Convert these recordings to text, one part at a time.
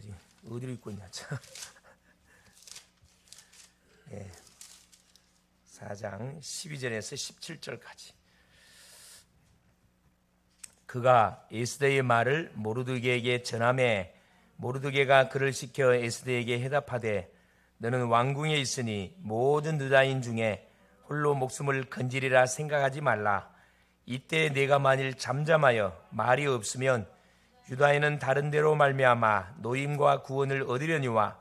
지금 어디로 입고 있냐 참. 예, 4장 12절에서 17절까지. 그가 에스더의 말을 모르드게에게 전하매 모르드게가 그를 시켜 에스더에게 해답하되 너는 왕궁에 있으니 모든 유다인 중에 홀로 목숨을 건지리라 생각하지 말라. 이때 내가 만일 잠잠하여 말이 없으면 유다인은 다른 데로 말미암아 노임과 구원을 얻으려니와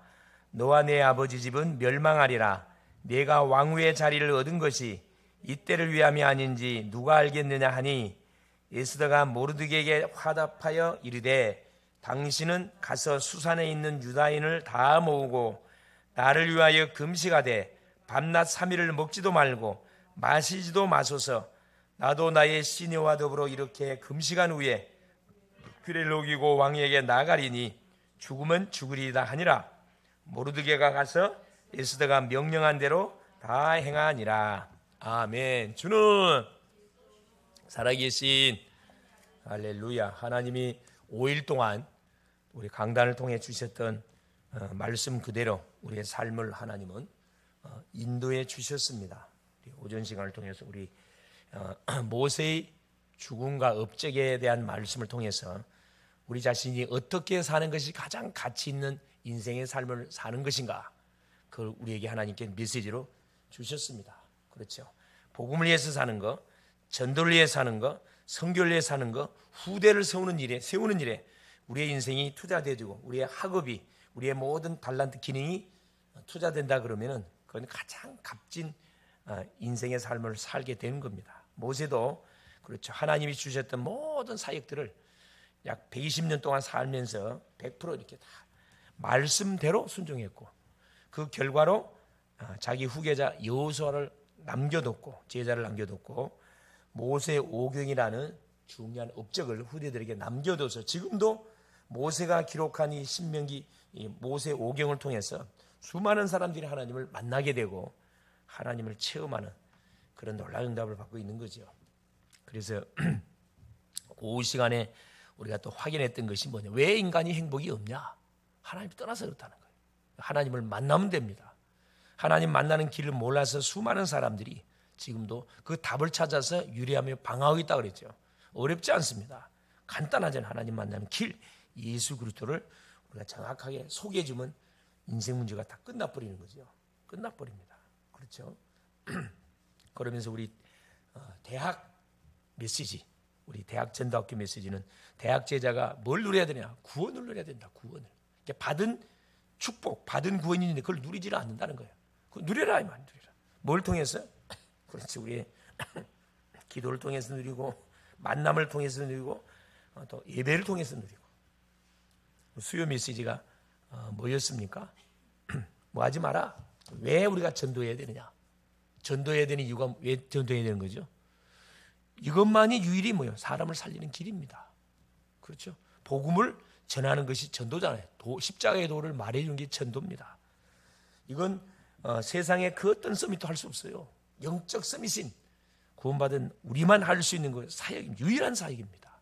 너와 내 아버지 집은 멸망하리라. 내가 왕후의 자리를 얻은 것이 이때를 위함이 아닌지 누가 알겠느냐 하니 에스더가 모르드게에게 화답하여 이르되 당신은 가서 수산에 있는 유다인을 다 모으고 나를 위하여 금식하되 밤낮 3일을 먹지도 말고 마시지도 마소서. 나도 나의 시녀와 더불어 이렇게 금식한 후에 그를 녹이고 왕에게 나가리니 죽으면 죽으리이다 하니라. 모르드게가 가서 에스더가 명령한 대로 다 행하니라. 아멘. 주는 살아계신 할렐루야. 하나님이 5일 동안 우리 강단을 통해 주셨던 말씀 그대로 우리의 삶을 하나님은 인도해 주셨습니다. 오전 시간을 통해서 우리 모세의 죽음과 업적에 대한 말씀을 통해서 우리 자신이 어떻게 사는 것이 가장 가치 있는 인생의 삶을 사는 것인가, 그걸 우리에게 하나님께 메시지로 주셨습니다. 그렇죠. 복음을 위해서 사는 것, 전도를 위해 사는 것, 선교를 위해 사는 것, 후대를 세우는 일에 우리의 인생이 투자되고 우리의 학업이, 우리의 모든 달란트 기능이 투자된다 그러면은 그건 가장 값진 인생의 삶을 살게 되는 겁니다. 모세도 그렇죠. 하나님이 주셨던 모든 사역들을 약 120년 동안 살면서 100% 이렇게 다 말씀대로 순종했고, 그 결과로 자기 후계자 여호수아를 남겨뒀고, 제자를 남겨뒀고, 모세 오경이라는 중요한 업적을 후대들에게 남겨둬서 지금도 모세가 기록한 이 신명기, 이 모세 오경을 통해서 수많은 사람들이 하나님을 만나게 되고 하나님을 체험하는 그런 놀라운 응답을 받고 있는 거죠. 그래서 그 시간에 우리가 또 확인했던 것이 뭐냐, 왜 인간이 행복이 없냐? 하나님 떠나서 그렇다는 거예요. 하나님을 만나면 됩니다. 하나님 만나는 길을 몰라서 수많은 사람들이 지금도 그 답을 찾아서 유리하며 방황하고 있다고 그랬죠. 어렵지 않습니다. 간단하잖아요. 하나님 만나는 길, 예수 그리스도를 우리가 정확하게 소개해주면 인생 문제가 다 끝나버리는 거죠. 끝나버립니다. 그렇죠. 그러면서 우리 대학 메시지, 우리 대학 전도학교 메시지는 대학 제자가 뭘 누려야 되냐? 구원을 누려야 된다. 구원을. 받은 축복, 받은 구원이 있는데 그걸 누리지를 않는다는 거예요. 그걸 누려라 이 말, 누려라. 뭘 통해서? 그렇지, 우리의 기도를 통해서 누리고, 만남을 통해서 누리고, 또 예배를 통해서 누리고. 수요 메시지가 뭐였습니까? 뭐 하지 마라. 왜 우리가 전도해야 되느냐? 전도해야 되는 이유가 왜 전도해야 되는 거죠? 이것만이 유일히 뭐예요? 사람을 살리는 길입니다. 그렇죠? 복음을 전하는 것이 전도잖아요. 십자가의 도를 말해주는 게 전도입니다. 이건 세상에 그 어떤 서밋도 할 수 없어요. 영적 서밋인 구원받은 우리만 할 수 있는 거 사역입니다. 유일한 사역입니다.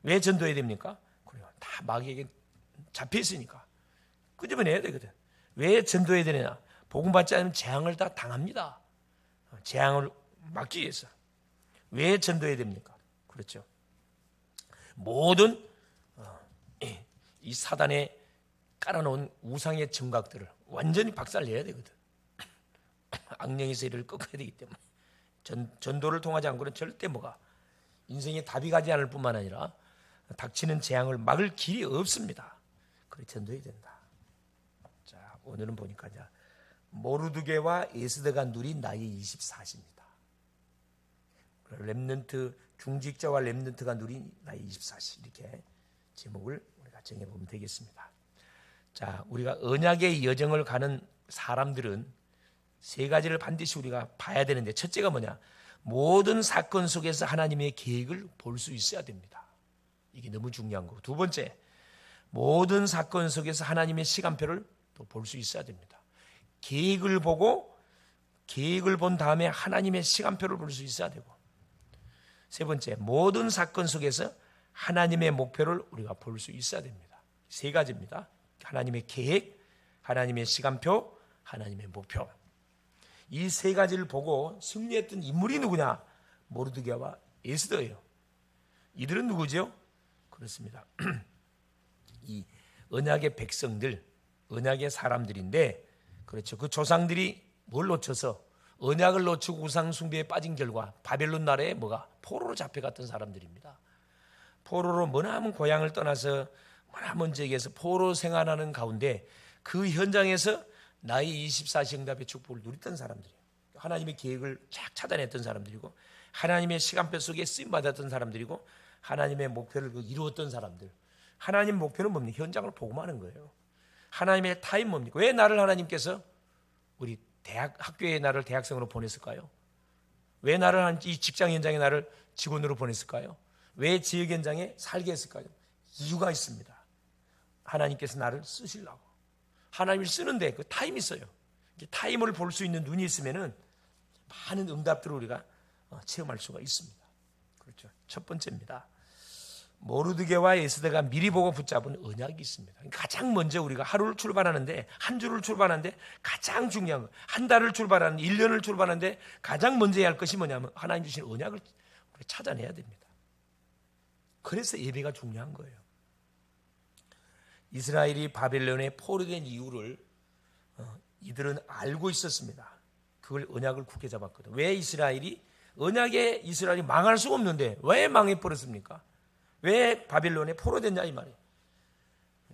왜 전도해야 됩니까? 그래요. 다 마귀에게 잡혀 있으니까 끄집어내야 되거든. 왜 전도해야 되느냐? 복음 받지 않으면 재앙을 다 당합니다. 재앙을 막기 위해서. 왜 전도해야 됩니까? 그렇죠. 모든 이 사단에 깔아놓은 우상의 정각들을 완전히 박살내야 되거든. 악령의 세력을 꺾어야 되기 때문에 전도를 통하지 않고는 절대 뭐가 인생에 답이 가지 않을 뿐만 아니라 닥치는 재앙을 막을 길이 없습니다. 그래 전도해야 된다. 자, 오늘은 보니까 모르드게와 에스더가 누린 나이 24시입니다. 렘넌트, 중직자와 렘넌트가 누린 나이 24시, 이렇게 제목을 우리가 정해보면 되겠습니다. 자, 우리가 언약의 여정을 가는 사람들은 세 가지를 반드시 우리가 봐야 되는데, 첫째가 뭐냐? 모든 사건 속에서 하나님의 계획을 볼 수 있어야 됩니다. 이게 너무 중요한 거고, 두 번째, 모든 사건 속에서 하나님의 시간표를 또 볼 수 있어야 됩니다. 계획을 보고, 계획을 본 다음에 하나님의 시간표를 볼 수 있어야 되고, 세 번째, 모든 사건 속에서 하나님의 목표를 우리가 볼 수 있어야 됩니다. 세 가지입니다. 하나님의 계획, 하나님의 시간표, 하나님의 목표. 이 세 가지를 보고 승리했던 인물이 누구냐? 모르드게와 에스더예요. 이들은 누구죠? 그렇습니다. 이 언약의 백성들, 언약의 사람들인데, 그렇죠. 그 조상들이 뭘 놓쳐서 언약을 놓치고 우상 숭배에 빠진 결과 바벨론 나라에 포로로 잡혀갔던 사람들입니다. 포로로 머나먼 고향을 떠나서 머나먼 지역에서 포로 생활하는 가운데 그 현장에서 나의 24시 응답의 축복을 누렸던 사람들이에요. 하나님의 계획을 쫙 찾아냈던 사람들이고, 하나님의 시간표 속에 쓰임받았던 사람들이고, 하나님의 목표를 이루었던 사람들. 하나님 목표는 뭡니까? 현장을 복음하는 거예요. 하나님의 타임 뭡니까? 왜 나를 하나님께서 우리 학교에 나를 대학생으로 보냈을까요? 왜 나를 이 직장 현장에 나를 직원으로 보냈을까요? 왜 지역 현장에 살게 했을까요? 이유가 있습니다. 하나님께서 나를 쓰시려고. 하나님을 쓰는데 그 타임이 있어요. 타임을 볼 수 있는 눈이 있으면은 많은 응답들을 우리가 체험할 수가 있습니다. 그렇죠. 첫 번째입니다. 모르드게와 에스더가 미리 보고 붙잡은 언약이 있습니다. 가장 먼저 우리가 하루를 출발하는데, 한 주를 출발하는데 가장 중요한 거, 한 달을 출발하는데, 1년을 출발하는데 가장 먼저 해야 할 것이 뭐냐면 하나님 주신 언약을 찾아내야 됩니다. 그래서 예배가 중요한 거예요. 이스라엘이 바벨론에 포로된 이유를 이들은 알고 있었습니다. 그걸 언약을 굳게 잡았거든. 왜 언약에 이스라엘이 망할 수가 없는데 왜 망해버렸습니까? 왜 바벨론에 포로됐냐 이 말이에요.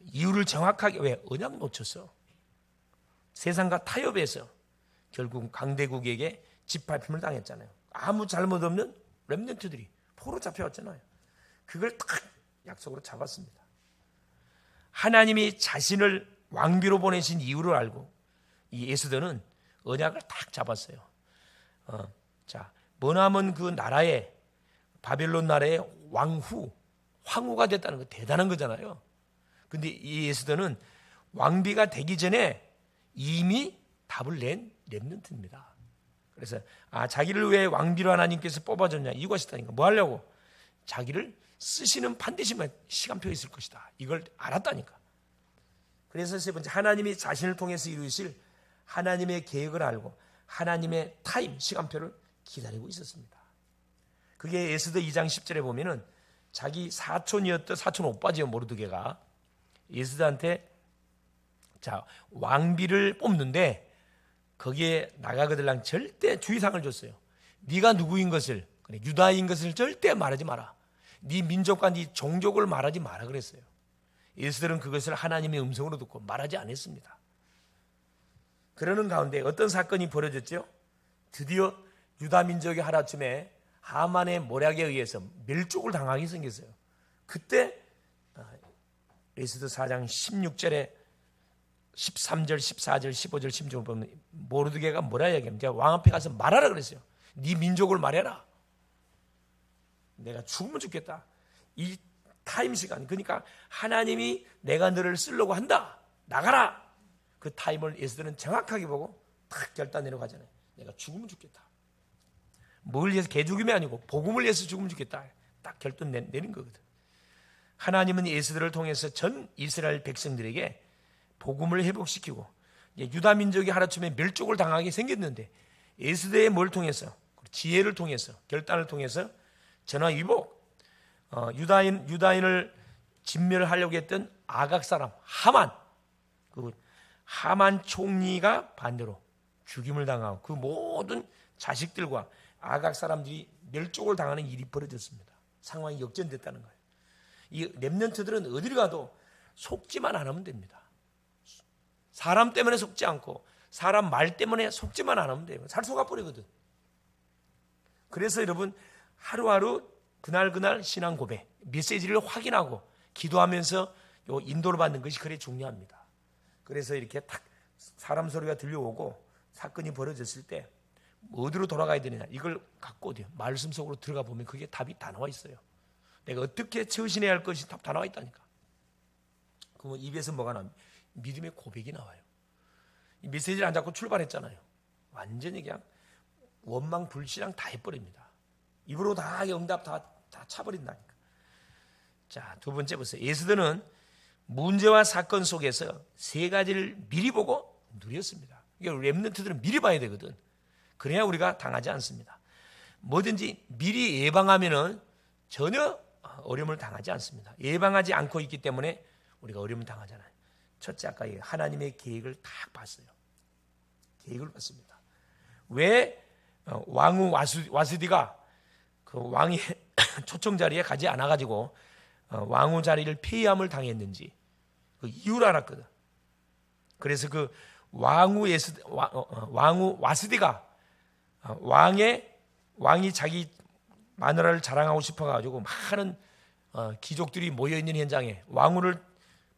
이유를 정확하게, 왜? 언약 놓쳤어. 세상과 타협해서 결국 강대국에게 짓밟힘을 당했잖아요. 아무 잘못 없는 렘넌트들이 포로 잡혀왔잖아요. 그걸 딱 약속으로 잡았습니다. 하나님이 자신을 왕비로 보내신 이유를 알고 이 에스더는 언약을 딱 잡았어요. 머나먼 그 나라에, 바벨론 나라의 황후가 됐다는 거 대단한 거잖아요. 근데 이 에스더는 왕비가 되기 전에 이미 답을 낸 렘넌트입니다. 그래서 자기를 왜 왕비로 하나님께서 뽑아줬냐, 이유가 있다니까. 뭐 하려고? 자기를 쓰시는 반드시 시간표가 있을 것이다. 이걸 알았다니까. 그래서 세 번째, 하나님이 자신을 통해서 이루실 하나님의 계획을 알고 하나님의 타임, 시간표를 기다리고 있었습니다. 그게 에스더 2장 10절에 보면은 자기 사촌 오빠지요, 모르드게가 에스더한테 왕비를 뽑는데 거기에 나가거들랑 절대 주의사항을 줬어요. 네가 누구인 것을, 유다인 것을 절대 말하지 마라. 네 민족과 네 종족을 말하지 마라 그랬어요. 에스더는 그것을 하나님의 음성으로 듣고 말하지 않았습니다. 그러는 가운데 어떤 사건이 벌어졌죠? 드디어 유다 민족의 하루아침에 하만의 모략에 의해서 멸족을 당하게 생겼어요. 그때 에스더 4장 16절에 13절, 14절, 15절, 16절 보면 모르드게가 뭐라 이야기하면 왕 앞에 가서 말하라 그랬어요. 네 민족을 말해라. 내가 죽으면 죽겠다. 이 타임 시간, 그러니까 하나님이 내가 너를 쓰려고 한다. 나가라. 그 타임을 에스더는 정확하게 보고 딱 결단 내려가잖아요. 내가 죽으면 죽겠다. 뭘 위해서, 개죽음이 아니고 복음을 위해서 죽으면 죽겠다. 딱 결단 내린 거거든. 하나님은 에스더를 통해서 전 이스라엘 백성들에게 복음을 회복시키고 유다 민족이 하루아침에 멸족을 당하게 생겼는데 에스더의 뭘 통해서, 지혜를 통해서, 결단을 통해서 전화위복, 유다인을 진멸하려고 했던 아각 사람 하만, 그 하만 총리가 반대로 죽임을 당하고 그 모든 자식들과 아각 사람들이 멸족을 당하는 일이 벌어졌습니다. 상황이 역전됐다는 거예요. 이 렘넌트들은 어디를 가도 속지만 안 하면 됩니다. 사람 때문에 속지 않고 사람 말 때문에 속지만 안 하면 돼요. 잘 속아버리거든. 그래서 여러분, 하루하루 그날 신앙 고백, 메시지를 확인하고 기도하면서 요 인도를 받는 것이 그래 중요합니다. 그래서 이렇게 딱 사람 소리가 들려오고 사건이 벌어졌을 때 어디로 돌아가야 되느냐, 이걸 갖고 어디요? 말씀 속으로 들어가 보면 그게 답이 다 나와 있어요. 내가 어떻게 처신해야 할 것이 다 나와 있다니까. 그러면 입에서 뭐가 나옵니까? 믿음의 고백이 나와요. 이 메시지를 안 잡고 출발했잖아요. 완전히 그냥 원망 불신앙 다 해버립니다. 입으로 다 응답 다 차버린다니까. 자, 두 번째 보세요. 에스더는 문제와 사건 속에서 세 가지를 미리 보고 누렸습니다. 이게 렘넌트들은 미리 봐야 되거든. 그래야 우리가 당하지 않습니다. 뭐든지 미리 예방하면은 전혀 어려움을 당하지 않습니다. 예방하지 않고 있기 때문에 우리가 어려움을 당하잖아요. 첫째, 아까 하나님의 계획을 딱 봤어요. 계획을 봤습니다. 왜 왕후 와스디가 그 왕의 초청 자리에 가지 않아 가지고 왕후 자리를 폐위함을 당했는지 그 이유를 알았거든. 그래서 그 왕후 와스디가 왕이 자기 마누라를 자랑하고 싶어 가지고 많은 귀족들이 모여 있는 현장에 왕후를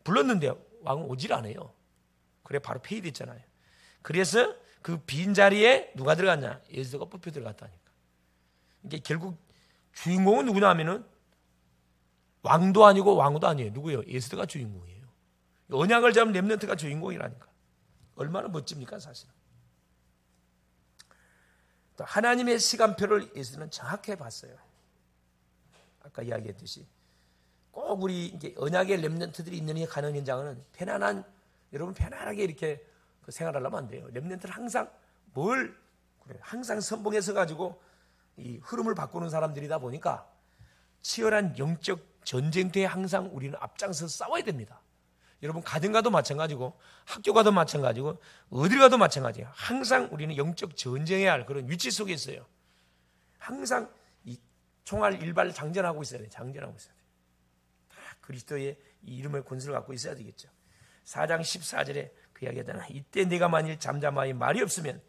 불렀는데 왕후 오질 않아요. 그래 바로 폐위됐잖아요. 그래서 그 빈 자리에 누가 들어갔냐? 에스더가 뽑혀 들어갔다니까. 이게 결국 주인공은 누구냐 하면은 왕도 아니고 왕후도 아니에요. 누구예요? 에스더가 주인공이에요. 언약을 잡은 렘넌트가 주인공이라니까. 얼마나 멋집니까 사실은. 또 하나님의 시간표를 에스더는 정확히 봤어요. 아까 이야기했듯이 꼭 우리 이제 언약의 렘넌트들이 있는 가는 현장은 편안한, 여러분 편안하게 이렇게 생활하려면 안 돼요. 렘넌트는 항상 항상 선봉에 서 가지고 이 흐름을 바꾸는 사람들이다 보니까 치열한 영적 전쟁터에 항상 우리는 앞장서 싸워야 됩니다. 여러분 가정 가도 마찬가지고 학교 가도 마찬가지고 어딜 가도 마찬가지예요. 항상 우리는 영적 전쟁해야 할 그런 위치 속에 있어요. 항상 이 총알 일발 장전하고 있어야 돼요. 장전하고 있어야 돼요. 다 그리스도의 이 이름의 권세를 갖고 있어야 되겠죠. 4장 14절에 그 이야기하잖아. 이때 네가 만일 잠잠하여 말이 없으면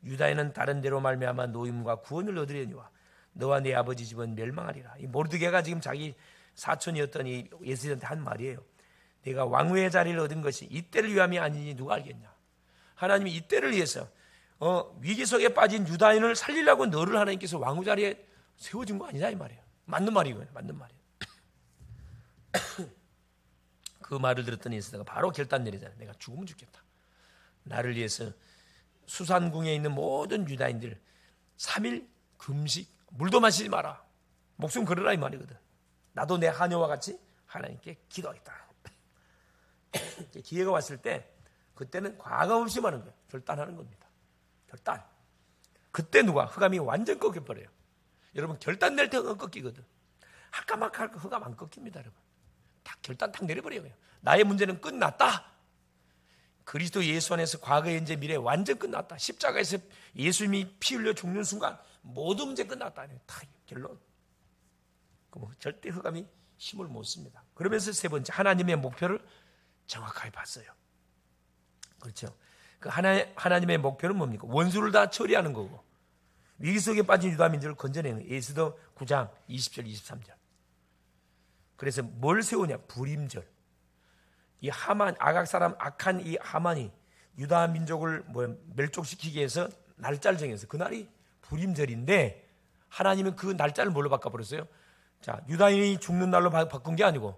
유다인은 다른 데로 말미암아 노임과 구원을 얻으려니와 너와 네 아버지 집은 멸망하리라. 이 모르드게가 지금 자기 사촌이었던 이 예수한테 한 말이에요. 내가 왕후의 자리를 얻은 것이 이때를 위함이 아니니 누가 알겠냐. 하나님이 이때를 위해서 위기 속에 빠진 유다인을 살리려고 너를 하나님께서 왕후 자리에 세워준 거 아니냐 이 말이에요. 맞는 말이고요. 맞는 말이에요. 그 말을 들었더니 에스더가 바로 결단 내리잖아요. 내가 죽으면 죽겠다. 나를 위해서 수산궁에 있는 모든 유다인들 3일 금식, 물도 마시지 마라. 목숨 걸어라 이 말이거든. 나도 내 하녀와 같이 하나님께 기도하겠다. 기회가 왔을 때 그때는 과감 없이 하는 거예요. 결단하는 겁니다. 결단. 그때 누가 흑암이 완전 꺾여버려요. 여러분 결단 낼 때 흑암 꺾이거든. 할까말까 흑암 안 꺾입니다. 여러분 딱 결단 딱 내려버려요. 나의 문제는 끝났다. 그리스도 예수 안에서 과거, 현재, 미래 완전 끝났다. 십자가에서 예수님이 피 흘려 죽는 순간 모든 문제 끝났다. 다 결론. 그럼 절대 흑암이 힘을 못 씁니다. 그러면서 세 번째 하나님의 목표를 정확하게 봤어요. 그렇죠. 그 하나님의 목표는 뭡니까? 원수를 다 처리하는 거고 위기 속에 빠진 유다 민족을 건져내는 에스더 9장 20절 23절. 그래서 뭘 세우냐? 불임절. 이 하만, 아각 사람 악한 이 하만이 유다 민족을 멸족시키기 위해서 날짜를 정해서 그날이 불임절인데 하나님은 그 날짜를 뭘로 바꿔버렸어요? 자, 유다인이 죽는 날로 바꾼 게 아니고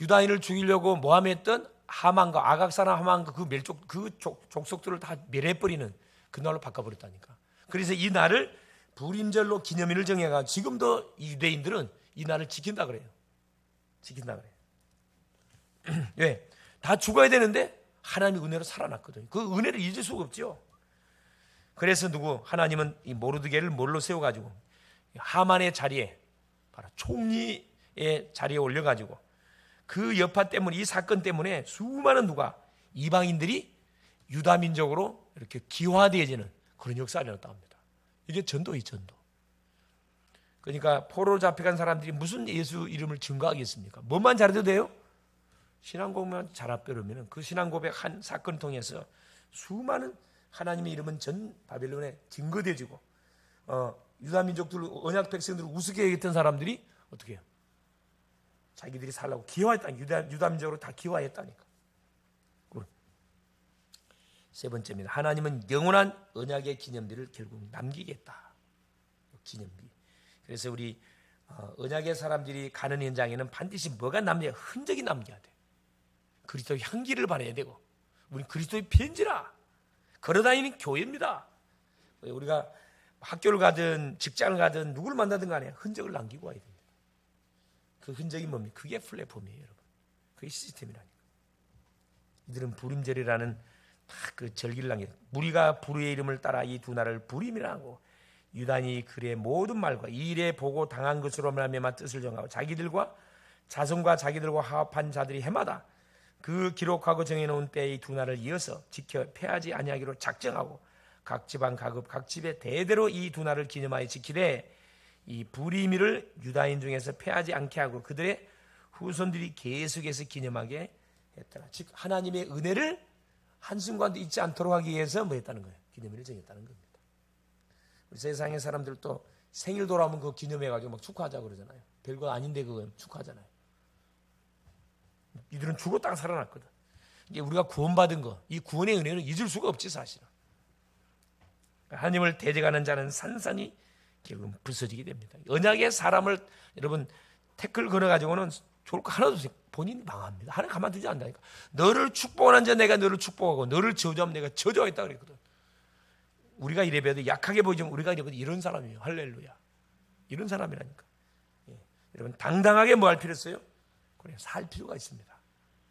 유다인을 죽이려고 모함했던 하만과 아각 사람 하만과 그 족속들을 다 멸해버리는 그 날로 바꿔버렸다니까. 그래서 이 날을 불임절로 기념일을 정해가 지금도 이 유대인들은 이 날을 지킨다 그래요. 지킨다 그래요. 왜? 다 죽어야 되는데 하나님의 은혜로 살아났거든요. 그 은혜를 잊을 수가 없죠. 그래서 하나님은 이 모르드게를 뭘로 세워가지고 하만의 자리에 바로 총리의 자리에 올려가지고 그 여파 때문에 이 사건 때문에 수많은 이방인들이 유다 민족으로 이렇게 기화되어지는 그런 역사가 일어났다 합니다. 이게 전도의 전도. 그러니까 포로로 잡혀간 사람들이 무슨 예수 이름을 증거하겠습니까? 뭐만 잘해도 돼요? 신앙 고백만 잘하면 그 신앙 고백 한 사건을 통해서 수많은 하나님의 이름은 전 바벨론에 증거되어지고 유다 민족들 언약 백성들을 우습게 여겼던 사람들이 어떻게 해요? 자기들이 살라고 기화했다. 유다 민족으로 다 기화했다니까. 세 번째입니다. 하나님은 영원한 언약의 기념비를 결국 남기겠다. 기념비. 그래서 우리 언약의 사람들이 가는 현장에는 반드시 뭐가 남겨야 흔적이 남겨야 돼. 그리스도의 향기를 발해야 되고 우리 그리스도의 편지라 걸어다니는 교회입니다. 우리가 학교를 가든 직장을 가든 누구를 만나든 간에 흔적을 남기고 와야 됩니다. 그 흔적이 뭡니까? 그게 플랫폼이에요, 여러분. 그게 시스템이라니까. 이들은 부림절이라는 그 절기를 남겨 무리가 부르의 이름을 따라 이 두 날을 부림이라 하고 유다인이 그의 모든 말과 이 일에 보고 당한 것으로 말미암아 뜻을 정하고 자기들과 자손과 자기들과 화합한 자들이 해마다 그 기록하고 정해놓은 때의 두 날을 이어서 지켜 패하지 아니하기로 작정하고 각 지방 각 집에 대대로 이 두 날을 기념하여 지키되 이 부림일을 유다인 중에서 패하지 않게 하고 그들의 후손들이 계속해서 기념하게 했더라. 즉 하나님의 은혜를 한순간도 잊지 않도록 하기 위해서 뭐 했다는 거예요? 기념일을 정했다는 겁니다. 우리 세상의 사람들도 생일 돌아오면 그거 기념해가지고 막 축하하자고 그러잖아요. 별거 아닌데 그거 축하하잖아요. 이들은 죽었다가 살아났거든. 이게 우리가 구원받은 거, 이 구원의 은혜는 잊을 수가 없지 사실은. 하나님을 대적하는 자는 산산이 결국은 부서지게 됩니다. 언약의 사람을 여러분 태클 걸어가지고는 좋을 거 하나도 없어요. 본인이 망합니다. 하나님 가만두지 않는다니까. 너를 축복하는 자 내가 너를 축복하고 너를 저주하면 내가 저주하겠다 그랬거든. 우리가 이래봬도 약하게 보이지만 우리가 이래봬도 이런 사람이에요. 할렐루야. 이런 사람이라니까. 예. 여러분 당당하게 뭐 할 필요 있어요? 그래 살 필요가 있습니다.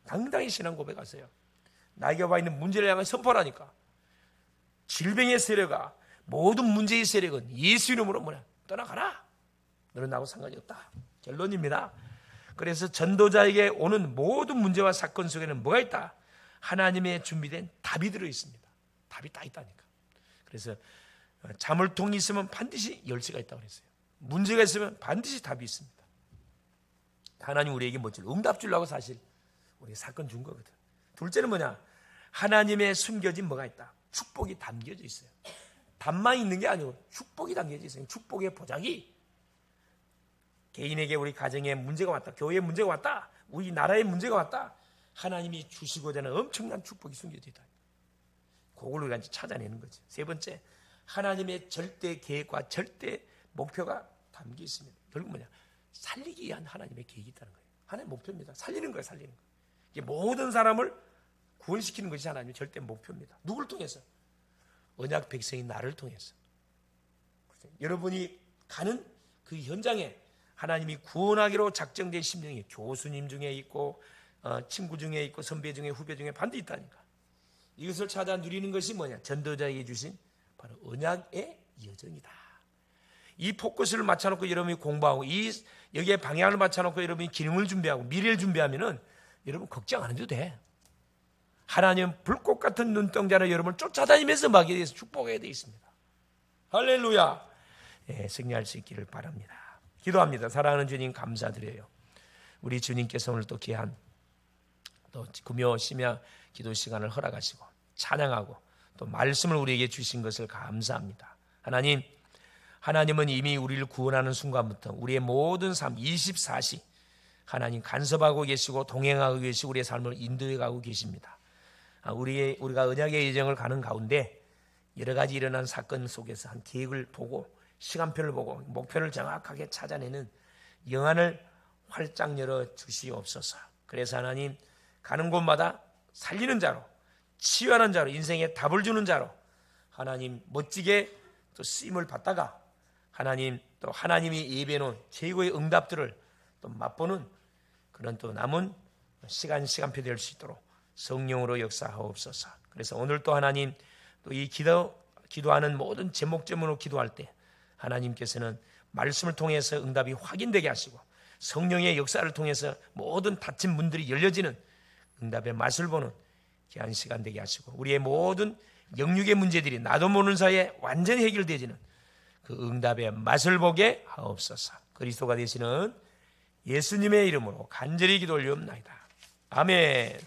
당당히 신앙 고백하세요. 나에게 와 있는 문제를 향해 선포하니까 질병의 세력아 모든 문제의 세력은 예수 이름으로 뭐냐 떠나가라. 너는 나하고 상관이 없다. 결론입니다. 그래서 전도자에게 오는 모든 문제와 사건 속에는 뭐가 있다? 하나님의 준비된 답이 들어 있습니다. 답이 다 있다니까. 그래서 자물통이 있으면 반드시 열쇠가 있다고 그랬어요. 문제가 있으면 반드시 답이 있습니다. 하나님 우리에게 뭐죠? 응답 주려고 사실 우리 사건 준 거거든. 둘째는 뭐냐? 하나님의 숨겨진 뭐가 있다? 축복이 담겨져 있어요. 답만 있는 게 아니고 축복이 담겨져 있어요. 축복의 보자기. 개인에게 우리 가정에 문제가 왔다. 교회에 문제가 왔다. 우리 나라에 문제가 왔다. 하나님이 주시고자 하는 엄청난 축복이 숨겨져 있다. 그걸 우리가 이제 찾아내는 거죠. 세 번째, 하나님의 절대 계획과 절대 목표가 담겨 있습니다. 결국 뭐냐? 살리기 위한 하나님의 계획이 있다는 거예요. 하나님의 목표입니다. 살리는 거예요. 살리는 거. 이게 모든 사람을 구원시키는 것이 하나님의 절대 목표입니다. 누구를 통해서? 언약 백성인 나를 통해서. 여러분이 가는 그 현장에 하나님이 구원하기로 작정된 심령이 교수님 중에 있고 친구 중에 있고 선배 중에 후배 중에 반드시 있다니까. 이것을 찾아 누리는 것이 뭐냐? 전도자에게 주신 바로 언약의 여정이다. 이 포커스를 맞춰놓고 여러분이 공부하고 여기에 방향을 맞춰놓고 여러분이 기능을 준비하고 미래를 준비하면은 여러분 걱정 안 해도 돼. 하나님은 불꽃 같은 눈동자로 여러분을 쫓아다니면서 막에 대해서 축복해야 되어 있습니다. 할렐루야. 예, 승리할 수 있기를 바랍니다. 기도합니다. 사랑하는 주님 감사드려요. 우리 주님께서 오늘 또 귀한 또 금요 심야 기도 시간을 허락하시고 찬양하고 또 말씀을 우리에게 주신 것을 감사합니다. 하나님은 이미 우리를 구원하는 순간부터 우리의 모든 삶 24시 하나님 간섭하고 계시고 동행하고 계시고 우리의 삶을 인도해 가고 계십니다. 우리가 언약의 여정을 가는 가운데 여러 가지 일어난 사건 속에서 한 계획을 보고 시간표를 보고 목표를 정확하게 찾아내는 영안을 활짝 열어 주시옵소서. 그래서 하나님 가는 곳마다 살리는 자로 치유하는 자로 인생에 답을 주는 자로 하나님 멋지게 또 쓰임을 받다가 하나님 또 하나님이 예배해놓은 최고의 응답들을 또 맛보는 그런 또 남은 시간표 될 수 있도록 성령으로 역사하옵소서. 그래서 오늘 또 하나님 또 이 기도하는 모든 제목제목으로 기도할 때 하나님께서는 말씀을 통해서 응답이 확인되게 하시고 성령의 역사를 통해서 모든 닫힌 문들이 열려지는 응답의 맛을 보는 귀한 시간 되게 하시고 우리의 모든 영육의 문제들이 나도 모르는 사이에 완전히 해결되지는 그 응답의 맛을 보게 하옵소서. 그리스도가 되시는 예수님의 이름으로 간절히 기도 올리옵나이다. 아멘.